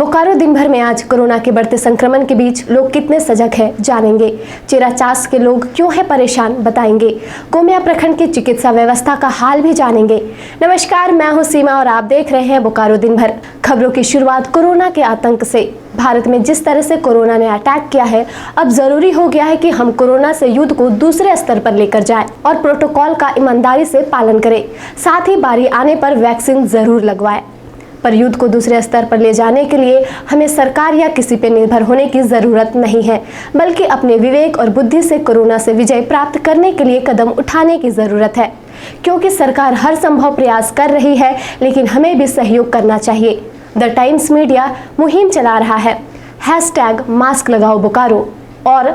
बोकारो दिन भर में आज कोरोना के बढ़ते संक्रमण के बीच लोग कितने सजग हैं जानेंगे। चेराचास के लोग क्यों है परेशान बताएंगे। कोमिया प्रखंड की चिकित्सा व्यवस्था का हाल भी जानेंगे। नमस्कार, मैं हूं सीमा और आप देख रहे हैं बोकारो दिन भर। खबरों की शुरुआत कोरोना के आतंक से। भारत में जिस तरह से कोरोना ने अटैक किया है, अब जरूरी हो गया है कि हम कोरोना से युद्ध को दूसरे स्तर पर लेकर जाएं और प्रोटोकॉल का ईमानदारी से पालन करें। साथ ही बारी आने पर वैक्सीन जरूर लगवाएं। पर युद्ध को दूसरे स्तर पर ले जाने के लिए हमें सरकार या किसी पर निर्भर होने की जरूरत नहीं है, बल्कि अपने विवेक और बुद्धि से कोरोना से विजय प्राप्त करने के लिए कदम उठाने की जरूरत है। क्योंकि सरकार हर संभव प्रयास कर रही है, लेकिन हमें भी सहयोग करना चाहिए। द टाइम्स मीडिया मुहिम चला रहा है #मास्क लगाओ बोकारो और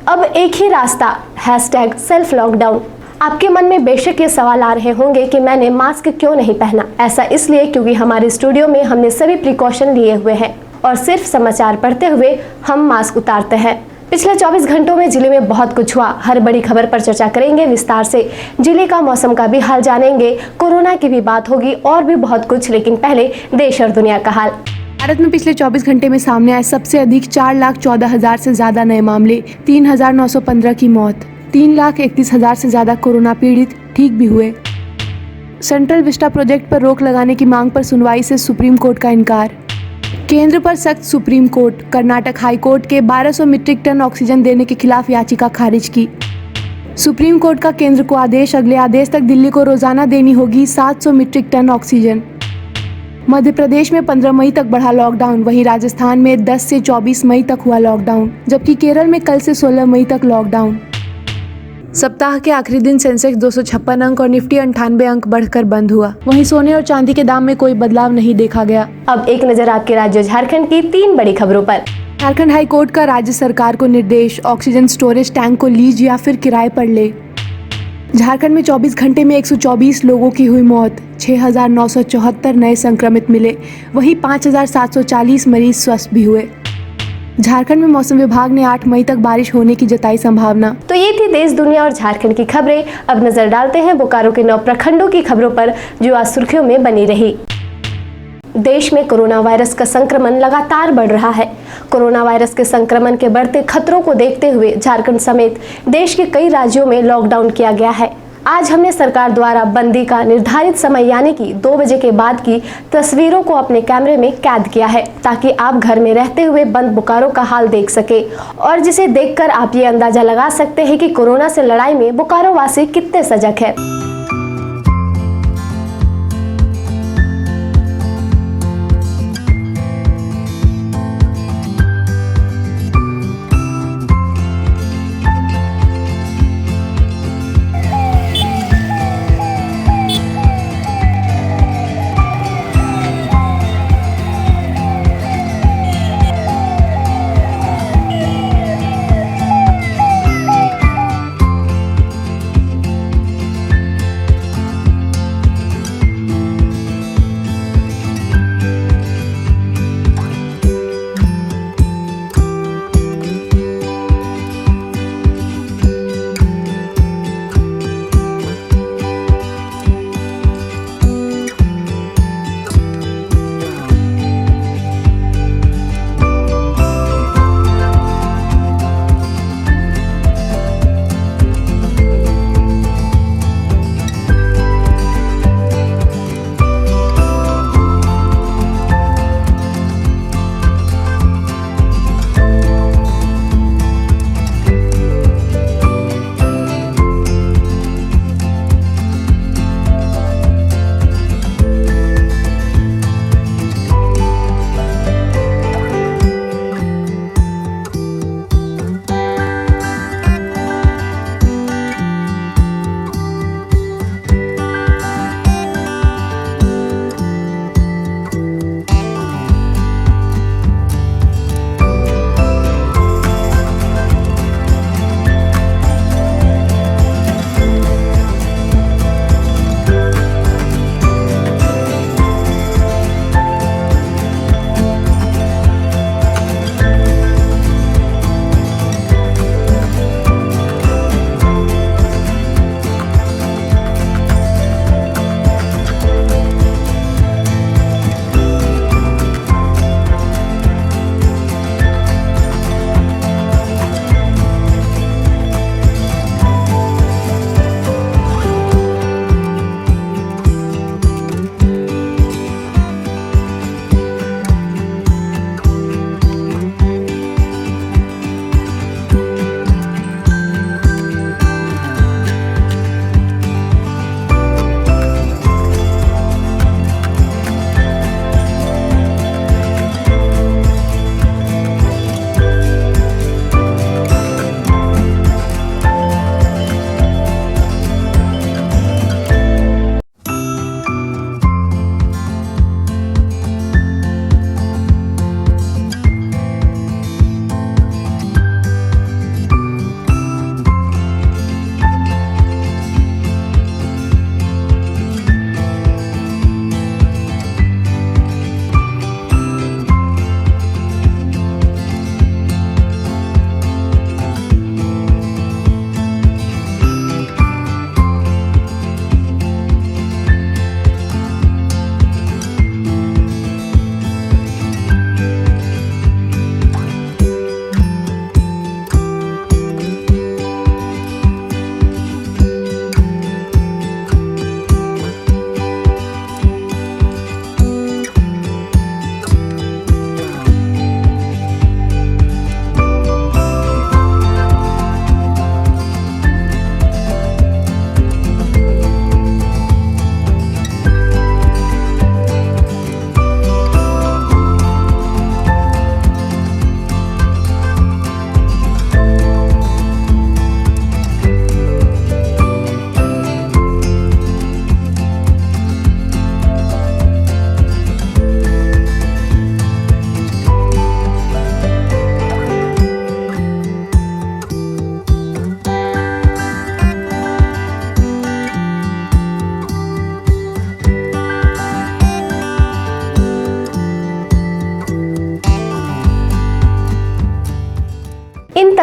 अब एक ही रास्ता #सेल्फ लॉकडाउन। आपके मन में बेशक ये सवाल आ रहे होंगे कि मैंने मास्क क्यों नहीं पहना। ऐसा इसलिए क्योंकि हमारे स्टूडियो में हमने सभी प्रिकॉशन लिए हुए हैं और सिर्फ समाचार पढ़ते हुए हम मास्क उतारते हैं। पिछले 24 घंटों में जिले में बहुत कुछ हुआ। हर बड़ी खबर पर चर्चा करेंगे विस्तार से। जिले का मौसम का भी हाल जानेंगे, कोरोना की भी बात होगी और भी बहुत कुछ। लेकिन पहले देश और दुनिया का हाल। भारत में पिछले 24 घंटे में सामने आए सबसे अधिक 4,14,000 से ज्यादा नए मामले, 3,915 की मौत, 3,31,000 से ज्यादा कोरोना पीड़ित ठीक भी हुए। सेंट्रल विस्टा प्रोजेक्ट पर रोक लगाने की मांग पर सुनवाई से सुप्रीम कोर्ट का इनकार। केंद्र पर सख्त supreme court. Karnataka high court के 1200 मीट्रिक टन ऑक्सीजन देने के खिलाफ याचिका खारिज की। सुप्रीम कोर्ट का केंद्र को आदेश, अगले आदेश तक दिल्ली को रोजाना देनी होगी 700 metric ton oxygen. Madhya Pradesh में 15 मई तक बढ़ा लॉकडाउन, वहीं राजस्थान में 10 से 24 मई तक हुआ लॉकडाउन, जबकि केरल में कल से 16 मई तक लॉकडाउन। सप्ताह के आखिरी दिन सेंसेक्स 256 अंक और निफ्टी 98 अंक बढ़कर बंद हुआ। वहीं सोने और चांदी के दाम में कोई बदलाव नहीं देखा गया। अब एक नजर आपके राज्य झारखंड की 3 बड़ी खबरों पर। झारखंड हाई कोर्ट का राज्य सरकार को निर्देश, ऑक्सीजन स्टोरेज टैंक को लीज या फिर किराए पर ले। झारखंड में 24 घंटे में 124 लोगों की हुई मौत, 6,974 नए संक्रमित मिले, वहीं 5,740 मरीज स्वस्थ भी हुए। झारखंड में मौसम विभाग ने 8 मई तक बारिश होने की जताई संभावना। तो ये थी देश, दुनिया और झारखंड की खबरें। अब नजर डालते हैं बोकारो के 9 प्रखंडों की खबरों पर, जो आज सुर्खियों में बनी रही। देश में कोरोना वायरस का संक्रमण लगातार बढ़ रहा है। कोरोना वायरस के संक्रमण के बढ़ते खतरों को देखते हुए झारखंड समेत देश के कई राज्यों में लॉकडाउन किया गया है। आज हमने सरकार द्वारा बंदी का निर्धारित समय यानी कि 2 बजे के बाद की तस्वीरों को अपने कैमरे में कैद किया है, ताकि आप घर में रहते हुए बंद बोकारो का हाल देख सके और जिसे देखकर आप ये अंदाजा लगा सकते हैं कि कोरोना से लड़ाई में बोकारो वासी कितने सजग है।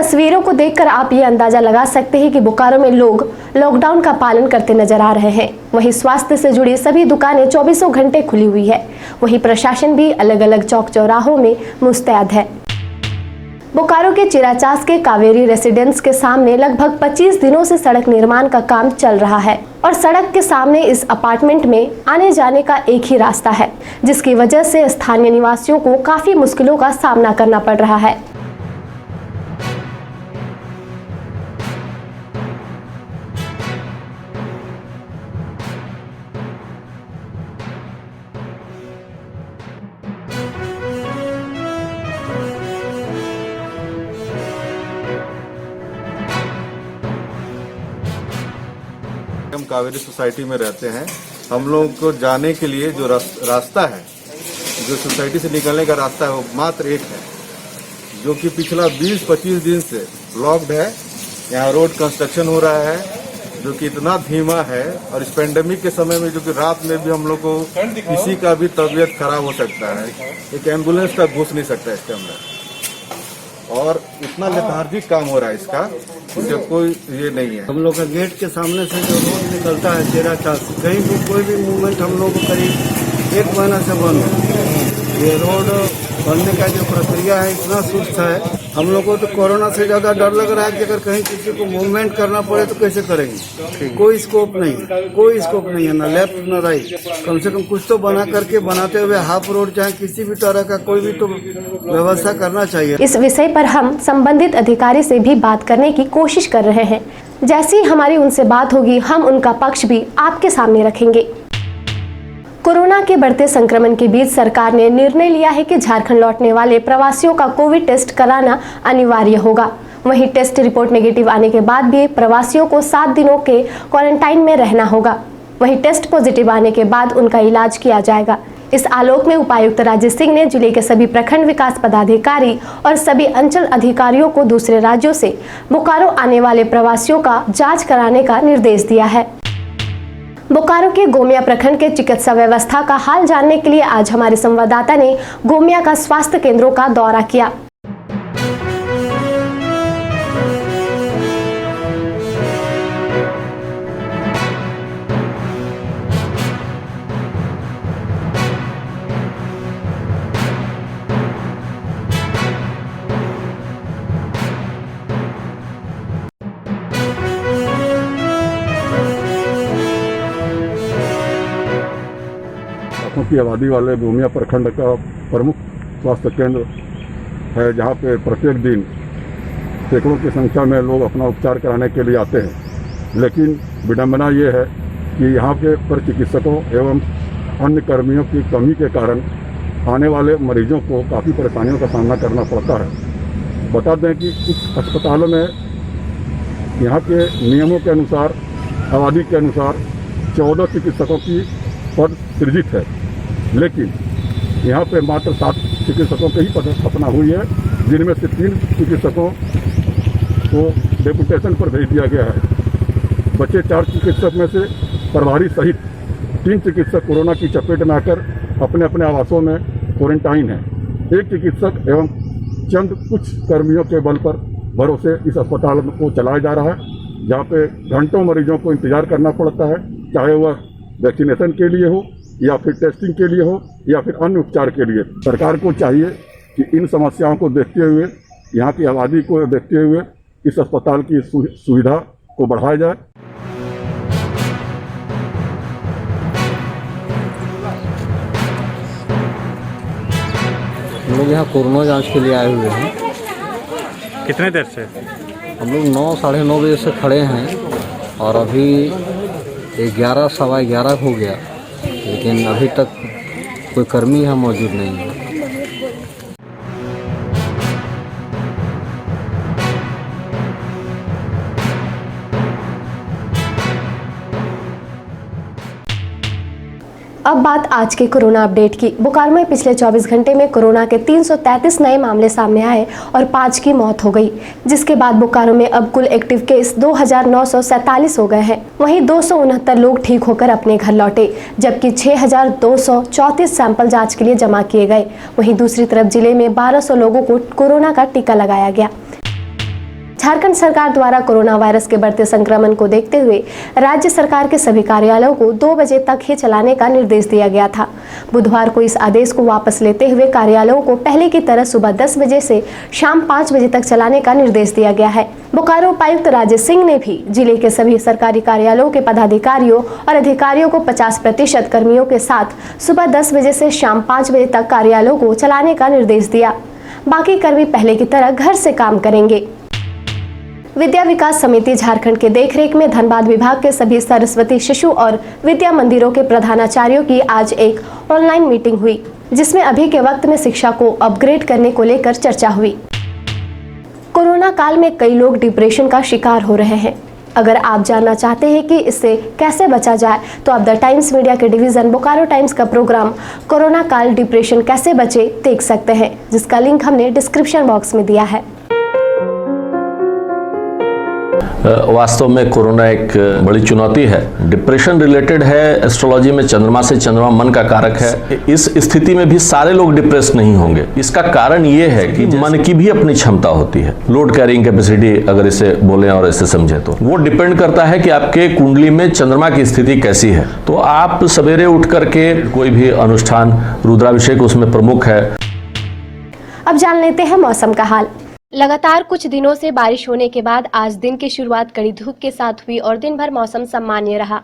तस्वीरों को देखकर आप ये अंदाजा लगा सकते हैं कि बोकारो में लोग लॉकडाउन का पालन करते नजर आ रहे हैं। वहीं स्वास्थ्य से जुड़ी सभी दुकानें 24 घंटे खुली हुई है। वहीं प्रशासन भी अलग अलग चौक चौराहों में मुस्तैद है। बोकारो के चिराचास के कावेरी रेसिडेंस के सामने लगभग 25 दिनों से सड़क निर्माण का काम चल रहा है और सड़क के सामने इस अपार्टमेंट में आने जाने का एक ही रास्ता है, जिसकी वजह से स्थानीय निवासियों को काफी मुश्किलों का सामना करना पड़ रहा है। हम कावेरी सोसाइटी में रहते हैं। हम लोग को जाने के लिए जो रास्ता है, जो सोसाइटी से निकलने का रास्ता है, वो मात्र एक है, जो कि पिछला 20-25 दिन से ब्लॉक्ड है। यहाँ रोड कंस्ट्रक्शन हो रहा है, जो कि इतना धीमा है। और इस पेंडेमिक के समय में, जो कि रात में भी हम लोग को किसी का भी तबीयत खराब हो सकता है, एक एम्बुलेंस तक घुस नहीं सकता इसके अंदर। और इतना लेथार्जिक काम हो रहा है इसका, इसका कोई ये नहीं है। हम लोग का गेट के सामने से जो रोड निकलता है चिराचास, कहीं भी कोई भी मूवमेंट हम लोग को करीब 1 महीना से बंद है। ये रोड बनने का जो प्रक्रिया है इतना सुस्त है, हम लोग को तो कोरोना से ज्यादा डर लग रहा है कि अगर कहीं किसी को मूवमेंट करना पड़े तो कैसे करेंगे। कोई स्कोप नहीं है, ना लेफ्ट ना राइट। कम से कम कुछ तो बनाते हुए हाफ रोड चाहे किसी भी तरह का कोई भी तो व्यवस्था करना चाहिए। इस विषय पर हम संबंधित अधिकारी से भी बात करने की कोशिश कर रहे हैं। जैसे ही हमारी उनसे बात होगी, हम उनका पक्ष भी आपके सामने रखेंगे। कोरोना के बढ़ते संक्रमण के बीच सरकार ने निर्णय लिया है कि झारखंड लौटने वाले प्रवासियों का कोविड टेस्ट कराना अनिवार्य होगा। वहीं टेस्ट रिपोर्ट नेगेटिव आने के बाद भी प्रवासियों को 7 दिनों के क्वारंटाइन में रहना होगा। वहीं टेस्ट पॉजिटिव आने के बाद उनका इलाज किया जाएगा। इस आलोक में उपायुक्त राजेश सिंह ने जिले के सभी प्रखंड विकास पदाधिकारी और सभी अंचल अधिकारियों को दूसरे राज्यों से बोकारो आने वाले प्रवासियों का जांच कराने का निर्देश दिया है। बोकारो के गोमिया प्रखंड के चिकित्सा व्यवस्था का हाल जानने के लिए आज हमारे संवाददाता ने गोमिया का स्वास्थ्य केंद्रों का दौरा किया। की आबादी वाले गोमिया प्रखंड का प्रमुख स्वास्थ्य केंद्र है, जहां पे प्रत्येक दिन सैकड़ों की संख्या में लोग अपना उपचार कराने के लिए आते हैं। लेकिन विडंबना ये है कि यहाँ के पर चिकित्सकों एवं अन्य कर्मियों की कमी के कारण आने वाले मरीजों को काफ़ी परेशानियों का सामना करना पड़ता है। बता दें कि कुछ अस्पतालों में यहाँ के नियमों के अनुसार, आबादी के अनुसार 14 चिकित्सकों की पद सृजित है, लेकिन यहाँ पे मात्र 7 चिकित्सकों की ही पदस्थापना हुई है, जिनमें से 3 चिकित्सकों को डेपुटेशन पर भेज दिया गया है। बचे 4 चिकित्सक में से प्रभारी सहित 3 चिकित्सक कोरोना की चपेट में आकर अपने अपने आवासों में क्वारंटाइन है। 1 चिकित्सक एवं चंद कुछ कर्मियों के बल पर भरोसे इस अस्पताल को चलाया जा रहा है, जहाँ पे घंटों मरीजों को इंतजार करना पड़ता है, चाहे वह वैक्सीनेशन के लिए हो या फिर टेस्टिंग के लिए हो या फिर अन्य उपचार के लिए। सरकार को चाहिए कि इन समस्याओं को देखते हुए, यहाँ की आबादी को देखते हुए इस अस्पताल की सुविधा को बढ़ाया जाए। हम लोग यहाँ कोरोना जांच के लिए आए हुए हैं। कितने देर से? हम लोग 9 साढ़े 9 बजे से खड़े हैं और अभी 11 सवा 11 हो गया, लेकिन अभी तक कोई कर्मी यहाँ मौजूद नहीं है। अब बात आज के कोरोना अपडेट की। बोकारो में पिछले 24 घंटे में कोरोना के 333 नए मामले सामने आए और 5 की मौत हो गई, जिसके बाद बोकारो में अब कुल एक्टिव केस 2947 हो गए हैं। वहीं 269 लोग ठीक होकर अपने घर लौटे, जबकि 6234 सैंपल जांच के लिए जमा किए गए। वहीं दूसरी तरफ जिले में 1200 लोगों को कोरोना का टीका लगाया गया। झारखंड सरकार द्वारा कोरोना वायरस के बढ़ते संक्रमण को देखते हुए राज्य सरकार के सभी कार्यालयों को 2 बजे तक ही चलाने का निर्देश दिया गया था। बुधवार को इस आदेश को वापस लेते हुए कार्यालयों को पहले की तरह सुबह 10 बजे से शाम 5 बजे तक चलाने का निर्देश दिया गया है। बोकारो उपायुक्त राजेश सिंह ने भी जिले के सभी सरकारी कार्यालयों के पदाधिकारियों और अधिकारियों को 50% कर्मियों के साथ सुबह 10 बजे से शाम 5 बजे तक कार्यालयों को चलाने का निर्देश दिया। बाकी कर्मी पहले की तरह घर से काम करेंगे। विद्या विकास समिति झारखंड के देखरेख में धनबाद विभाग के सभी सरस्वती शिशु और विद्या मंदिरों के प्रधानाचार्यों की आज एक ऑनलाइन मीटिंग हुई, जिसमें अभी के वक्त में शिक्षा को अपग्रेड करने को लेकर चर्चा हुई। कोरोना काल में कई लोग डिप्रेशन का शिकार हो रहे हैं। अगर आप जानना चाहते हैं कि इससे कैसे बचा जाए तो आप द टाइम्स मीडिया के डिवीजन बोकारो टाइम्स का प्रोग्राम कोरोना काल डिप्रेशन कैसे बचे देख सकते हैं, जिसका लिंक हमने डिस्क्रिप्शन बॉक्स में दिया है। वास्तव में कोरोना एक बड़ी चुनौती है। डिप्रेशन रिलेटेड है। एस्ट्रोलॉजी में चंद्रमा से चंद्रमा मन का कारक है। इस स्थिति में भी सारे लोग डिप्रेस नहीं होंगे। इसका कारण ये है कि मन की भी अपनी क्षमता होती है, लोड कैरिंग कैपेसिटी अगर इसे बोलें और इसे समझे तो वो डिपेंड करता है कि आपके कुंडली में चंद्रमा की स्थिति कैसी है। तो आप सवेरे उठ करके कोई भी अनुष्ठान, रुद्राभिषेक उसमें प्रमुख है। अब जान लेते हैं मौसम का हाल। लगातार कुछ दिनों से बारिश होने के बाद आज दिन की शुरुआत कड़ी धूप के साथ हुई और दिन भर मौसम सामान्य रहा,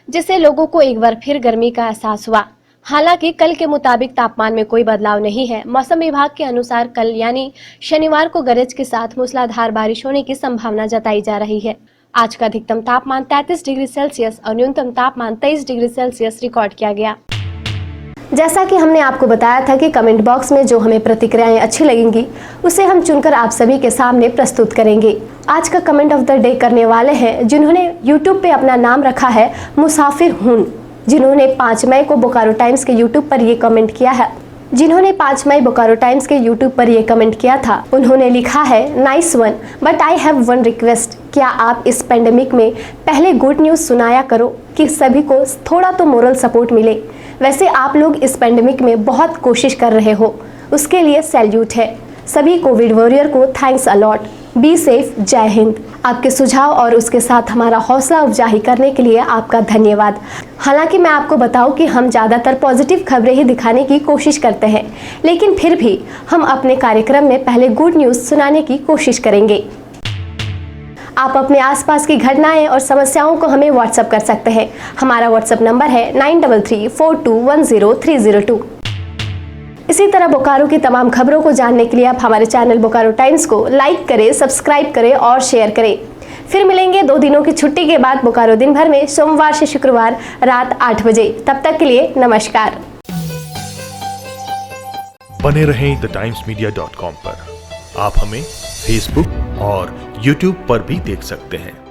जिससे लोगों को एक बार फिर गर्मी का एहसास हुआ। हालांकि कल के मुताबिक तापमान में कोई बदलाव नहीं है। मौसम विभाग के अनुसार कल यानी शनिवार को गरज के साथ मूसलाधार बारिश होने की संभावना जताई जा रही है। आज का अधिकतम तापमान 33 डिग्री सेल्सियस और न्यूनतम तापमान 23 डिग्री सेल्सियस रिकॉर्ड किया गया। जैसा कि हमने आपको बताया था कि कमेंट बॉक्स में जो हमें प्रतिक्रियाएं अच्छी लगेंगी उसे हम चुनकर आप सभी के सामने प्रस्तुत करेंगे। आज का कमेंट ऑफ द डे करने वाले हैं जिन्होंने यूट्यूब पे अपना नाम रखा है मुसाफिर हून, जिन्होंने 5 मई को बोकारो टाइम्स के यूट्यूब पर ये कमेंट किया है। जिन्होंने 5 मई बोकारो टाइम्स के यूट्यूब पर यह कमेंट किया था, उन्होंने लिखा है, nice one but I have one request. क्या आप इस पेंडेमिक में पहले गुड न्यूज़ सुनाया करो कि सभी को थोड़ा तो मोरल सपोर्ट मिले। वैसे आप लोग इस पेंडेमिक में बहुत कोशिश कर रहे हो, उसके लिए सैल्यूट है। सभी कोविड वॉरियर को थैंक्स अलॉट। Be safe. जय हिंद। आपके सुझाव और उसके साथ हमारा हौसला अफजाई करने के लिए आपका धन्यवाद। हालांकि मैं आपको बताऊं कि हम ज़्यादातर पॉजिटिव खबरें ही दिखाने की कोशिश करते हैं, लेकिन फिर भी हम अपने कार्यक्रम में पहले गुड न्यूज़ सुनाने की कोशिश करेंगे। आप अपने आसपास की घटनाएं और समस्याओं को हमें व्हाट्सएप कर सकते हैं। हमारा व्हाट्सएप नंबर है 9334210302। इसी तरह बोकारो की तमाम खबरों को जानने के लिए आप हमारे चैनल बोकारो टाइम्स को लाइक करें, सब्सक्राइब करें और शेयर करें। फिर मिलेंगे 2 दिनों की छुट्टी के बाद बोकारो दिन भर में सोमवार से शुक्रवार रात 8 बजे। तब तक के लिए नमस्कार। बने रहें TheTimesMedia.com पर। आप हमें Facebook और YouTube पर भी देख सकते हैं।